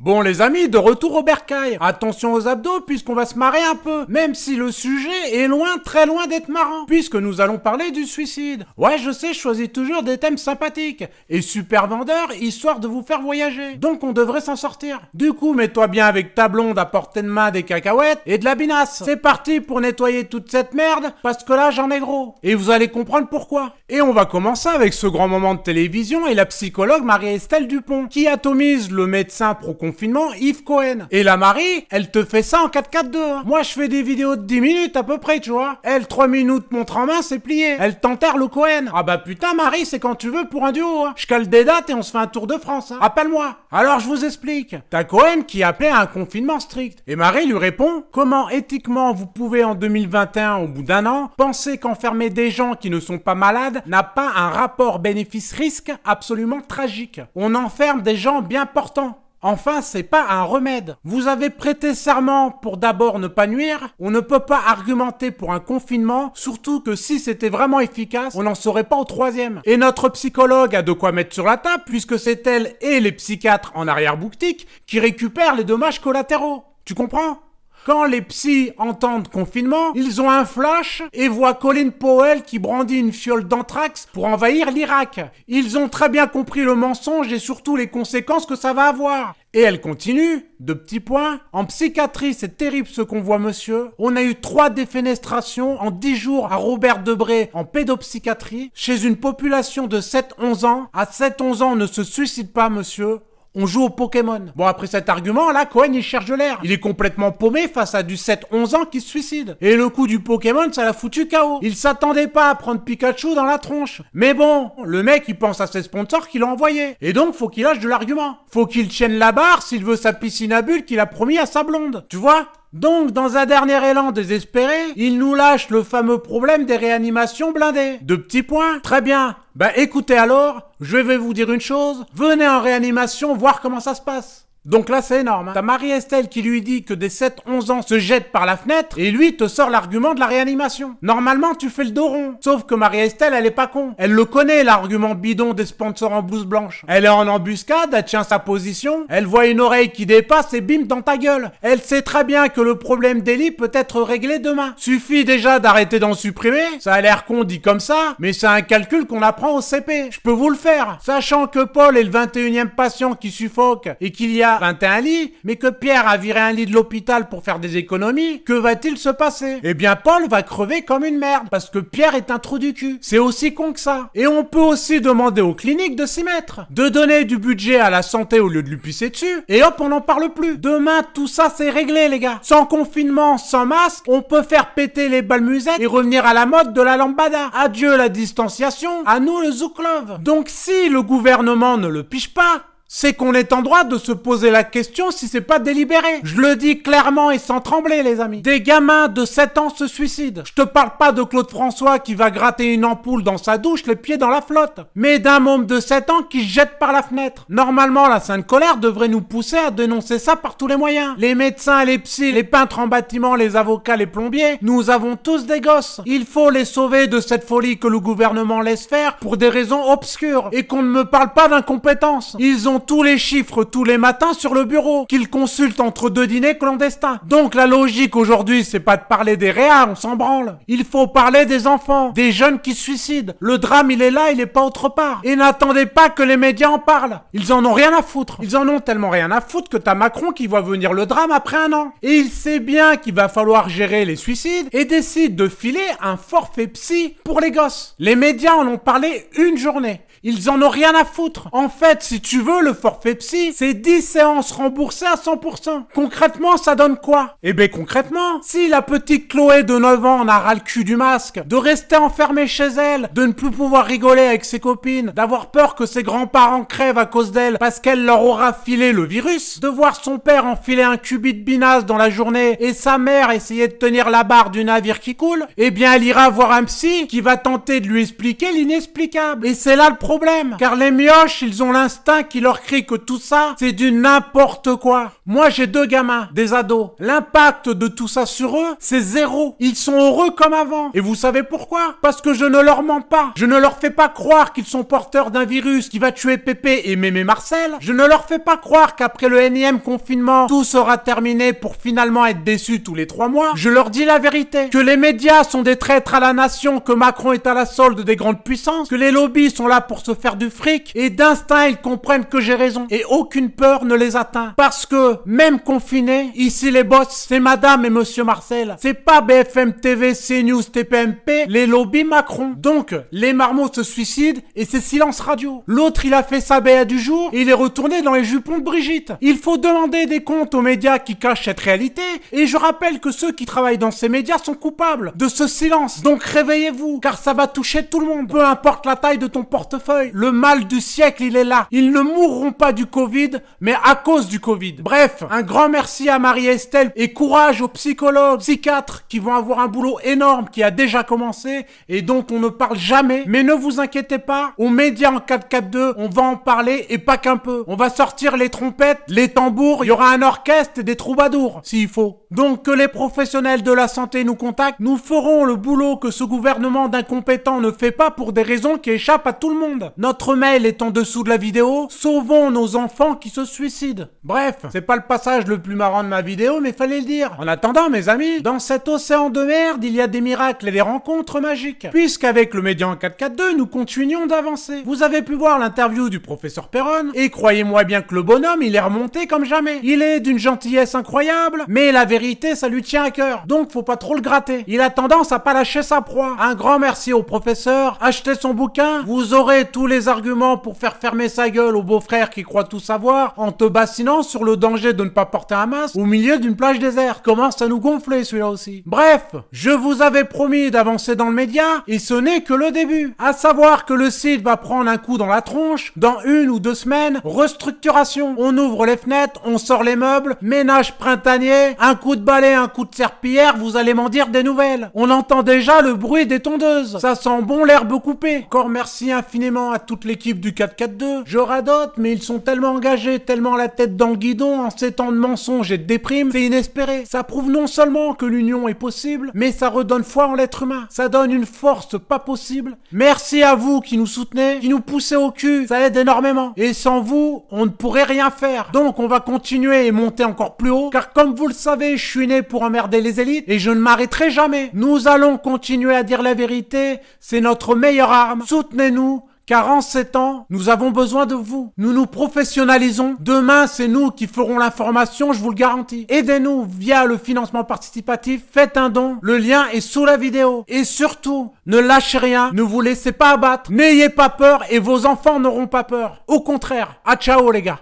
Bon les amis, de retour au bercail. Attention aux abdos puisqu'on va se marrer un peu. Même si le sujet est loin, très loin d'être marrant. Puisque nous allons parler du suicide. Ouais je sais, je choisis toujours des thèmes sympathiques. Et super vendeurs, histoire de vous faire voyager. Donc on devrait s'en sortir. Du coup, mets-toi bien avec ta blonde à portée de main, des cacahuètes et de la binasse. C'est parti pour nettoyer toute cette merde, parce que là j'en ai gros. Et vous allez comprendre pourquoi. Et on va commencer avec ce grand moment de télévision et la psychologue Marie-Estelle Dupont, qui atomise le médecin pro-confinement Yves Cohen. Et la Marie, elle te fait ça en 4-4-2. Hein. Moi, je fais des vidéos de 10 minutes à peu près, tu vois. Elle, 3 minutes montre en main, c'est plié. Elle t'enterre le Cohen. Ah bah putain, Marie, c'est quand tu veux pour un duo. Hein. Je cale des dates et on se fait un tour de France. Hein. Rappelle-moi. Alors, je vous explique. T'as Cohen qui appelait à un confinement strict. Et Marie lui répond, comment éthiquement vous pouvez en 2021, au bout d'un an, penser qu'enfermer des gens qui ne sont pas malades n'a pas un rapport bénéfice-risque absolument tragique. On enferme des gens bien portants. Enfin, c'est pas un remède. Vous avez prêté serment pour d'abord ne pas nuire. On ne peut pas argumenter pour un confinement, surtout que si c'était vraiment efficace, on n'en serait pas au 3e. Et notre psychologue a de quoi mettre sur la table, puisque c'est elle et les psychiatres en arrière-boutique qui récupèrent les dommages collatéraux. Tu comprends ? Quand les psys entendent confinement, ils ont un flash et voient Colin Powell qui brandit une fiole d'anthrax pour envahir l'Irak. Ils ont très bien compris le mensonge et surtout les conséquences que ça va avoir. Et elle continue, de petits points. En psychiatrie, c'est terrible ce qu'on voit, monsieur. On a eu 3 défenestrations en 10 jours à Robert Debré en pédopsychiatrie. Chez une population de 7-11 ans, à 7-11 ans, on ne se suicide pas, monsieur. On joue au Pokémon. Bon, après cet argument, là, Cohen, il cherche de l'air. Il est complètement paumé face à du 7-11 ans qui se suicide. Et le coup du Pokémon, ça l'a foutu KO. Il s'attendait pas à prendre Pikachu dans la tronche. Mais bon, le mec, il pense à ses sponsors qu'il a envoyés. Et donc, faut qu'il lâche de l'argument. Faut qu'il tienne la barre s'il veut sa piscine à bulles qu'il a promis à sa blonde. Tu vois ? Donc, dans un dernier élan désespéré, il nous lâche le fameux problème des réanimations blindées. 2 petits points. Très bien. Bah écoutez alors, je vais vous dire une chose. Venez en réanimation voir comment ça se passe. Donc là, c'est énorme. Hein. T'as Marie-Estelle qui lui dit que des 7-11 ans se jettent par la fenêtre et lui te sort l'argument de la réanimation. Normalement, tu fais le dos rond. Sauf que Marie-Estelle, elle est pas con. Elle le connaît, l'argument bidon des sponsors en blouse blanche. Elle est en embuscade, elle tient sa position, elle voit une oreille qui dépasse et bim dans ta gueule. Elle sait très bien que le problème d'Eli peut être réglé demain. Suffit déjà d'arrêter d'en supprimer. Ça a l'air con dit comme ça, mais c'est un calcul qu'on apprend au CP. Je peux vous le faire. Sachant que Paul est le 21e patient qui suffoque et qu'il y a 21 lits, mais que Pierre a viré un lit de l'hôpital pour faire des économies, que va-t-il se passer? Eh bien, Paul va crever comme une merde, parce que Pierre est un trou du cul. C'est aussi con que ça. Et on peut aussi demander aux cliniques de s'y mettre, de donner du budget à la santé au lieu de lui pisser dessus, et hop, on n'en parle plus. Demain, tout ça, c'est réglé, les gars. Sans confinement, sans masque, on peut faire péter les balmusettes et revenir à la mode de la lambada. Adieu la distanciation, à nous le Zouklov. Donc si le gouvernement ne le piche pas, c'est qu'on est en droit de se poser la question si c'est pas délibéré. Je le dis clairement et sans trembler, les amis. Des gamins de 7 ans se suicident. Je te parle pas de Claude François qui va gratter une ampoule dans sa douche, les pieds dans la flotte. Mais d'un môme de 7 ans qui se jette par la fenêtre. Normalement, la sainte colère devrait nous pousser à dénoncer ça par tous les moyens. Les médecins, les psys, les peintres en bâtiment, les avocats, les plombiers, nous avons tous des gosses. Il faut les sauver de cette folie que le gouvernement laisse faire pour des raisons obscures. Et qu'on ne me parle pas d'incompétence. Ils ont tous les chiffres tous les matins sur le bureau, qu'ils consultent entre 2 dîners clandestins. Donc la logique aujourd'hui, c'est pas de parler des réas, on s'en branle. Il faut parler des enfants, des jeunes qui se suicident. Le drame, il est là, il est pas autre part. Et n'attendez pas que les médias en parlent. Ils en ont rien à foutre. Ils en ont tellement rien à foutre que t'as Macron qui voit venir le drame après un an. Et il sait bien qu'il va falloir gérer les suicides et décide de filer un forfait psy pour les gosses. Les médias en ont parlé une journée. Ils en ont rien à foutre. En fait, si tu veux, le forfait psy, c'est 10 séances remboursées à 100%. Concrètement, ça donne quoi? Eh ben concrètement, si la petite Chloé de 9 ans en a ras le cul du masque, de rester enfermée chez elle, de ne plus pouvoir rigoler avec ses copines, d'avoir peur que ses grands-parents crèvent à cause d'elle parce qu'elle leur aura filé le virus, de voir son père enfiler un cubit de binasse dans la journée et sa mère essayer de tenir la barre du navire qui coule, eh bien elle ira voir un psy qui va tenter de lui expliquer l'inexplicable. Et c'est là le problème. problème. Car les mioches, ils ont l'instinct qui leur crie que tout ça, c'est du n'importe quoi. Moi, j'ai 2 gamins, des ados. L'impact de tout ça sur eux, c'est 0. Ils sont heureux comme avant. Et vous savez pourquoi? Parce que je ne leur mens pas. Je ne leur fais pas croire qu'ils sont porteurs d'un virus qui va tuer Pépé et Mémé Marcel. Je ne leur fais pas croire qu'après le énième confinement, tout sera terminé pour finalement être déçus tous les 3 mois. Je leur dis la vérité. Que les médias sont des traîtres à la nation, que Macron est à la solde des grandes puissances, que les lobbies sont là pour se faire du fric, et d'instinct ils comprennent que j'ai raison. Et aucune peur ne les atteint. Parce que, même confinés, ici les boss, c'est madame et monsieur Marcel. C'est pas BFM TV, CNews, TPMP, les lobbies Macron. Donc, les marmots se suicident et c'est silence radio. L'autre il a fait sa BA du jour et il est retourné dans les jupons de Brigitte. Il faut demander des comptes aux médias qui cachent cette réalité, et je rappelle que ceux qui travaillent dans ces médias sont coupables de ce silence. Donc réveillez-vous, car ça va toucher tout le monde. Peu importe la taille de ton portefeuille, le mal du siècle il est là. Ils ne mourront pas du Covid, mais à cause du Covid. Bref, un grand merci à Marie-Estelle et courage aux psychologues, psychiatres qui vont avoir un boulot énorme qui a déjà commencé et dont on ne parle jamais. Mais ne vous inquiétez pas, aux médias en 442, on va en parler et pas qu'un peu. On va sortir les trompettes, les tambours, il y aura un orchestre et des troubadours, s'il faut. Donc que les professionnels de la santé nous contactent, nous ferons le boulot que ce gouvernement d'incompétents ne fait pas pour des raisons qui échappent à tout le monde. Notre mail est en dessous de la vidéo, sauvons nos enfants qui se suicident. Bref, c'est pas le passage le plus marrant de ma vidéo, mais fallait le dire. En attendant, mes amis, dans cet océan de merde, il y a des miracles et des rencontres magiques. Puisqu'avec le Médian 442, nous continuons d'avancer. Vous avez pu voir l'interview du professeur Perron, et croyez-moi bien que le bonhomme, il est remonté comme jamais. Il est d'une gentillesse incroyable, mais la vérité, ça lui tient à cœur. Donc, faut pas trop le gratter. Il a tendance à pas lâcher sa proie. Un grand merci au professeur. Achetez son bouquin, vous aurez tous les arguments pour faire fermer sa gueule au beau-frère qui croit tout savoir, en te bassinant sur le danger de ne pas porter un masque au milieu d'une plage déserte. Commence à nous gonfler celui-là aussi. Bref, je vous avais promis d'avancer dans le média, et ce n'est que le début. À savoir que le site va prendre un coup dans la tronche, dans 1 ou 2 semaines, restructuration. On ouvre les fenêtres, on sort les meubles, ménage printanier, un coup de balai, un coup de serpillière, vous allez m'en dire des nouvelles. On entend déjà le bruit des tondeuses. Ça sent bon l'herbe coupée. Encore merci infiniment à toute l'équipe du 442. Je radote, mais ils sont tellement engagés, tellement la tête dans le guidon, en ces temps de mensonges et de déprime, c'est inespéré. Ça prouve non seulement que l'union est possible, mais ça redonne foi en l'être humain. Ça donne une force pas possible. Merci à vous qui nous soutenez, qui nous poussez au cul, ça aide énormément. Et sans vous, on ne pourrait rien faire. Donc on va continuer et monter encore plus haut, car comme vous le savez, je suis né pour emmerder les élites et je ne m'arrêterai jamais. Nous allons continuer à dire la vérité, c'est notre meilleure arme. Soutenez-nous, car en ces temps, nous avons besoin de vous. Nous nous professionnalisons. Demain, c'est nous qui ferons l'information, je vous le garantis. Aidez-nous via le financement participatif. Faites un don. Le lien est sous la vidéo. Et surtout, ne lâchez rien. Ne vous laissez pas abattre. N'ayez pas peur et vos enfants n'auront pas peur. Au contraire. À ciao les gars.